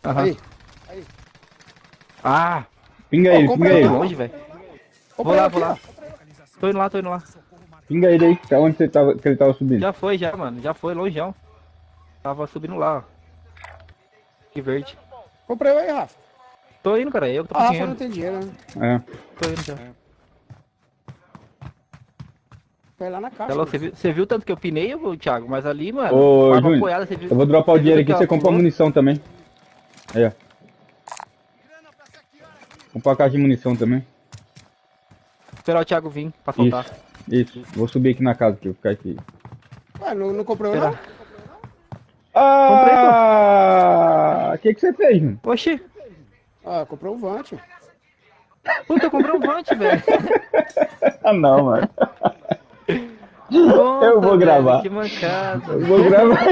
Aham. Aí. Ah, Pinga Ó, ele, compra pinga ele. tô ele. longe, velho. Compra Vou lá, ele vou aqui, lá. ó. Tô indo lá. Pinga ele aí. Tá onde você tava, que ele tava subindo? Já foi, já, mano. Já foi, longeão. Tava subindo lá, ó. Que verde. Compra ele aí, Rafa. Tô indo, cara. Eu que tô Ah, com Rafa dinheiro. não tem dinheiro, né? É. Tô indo já. Vai lá na Tá caixa, louco? mano. Você viu tanto que eu pinei, ô, Thiago? Mas ali, mano, Ô, forma Júnior, apoiada, você viu? eu vou dropar o Você viu dinheiro tanto aqui, que você ela compra pulou? munição também. Aí, ó. Comprar a caixa de munição também. Esperar o Thiago vir pra Isso, soltar. isso. Vou subir aqui na casa, que eu vou ficar aqui. Ué, não comprou eu, não? Esperar. Comprei, pô. Ah! O que você fez, mano? Oxi. Ah, comprou um Vante. Puta, eu comprei um Vant, velho. Ah, não, mano. Eu Nossa, vou velho, gravar. que mancada. Eu vou gravar.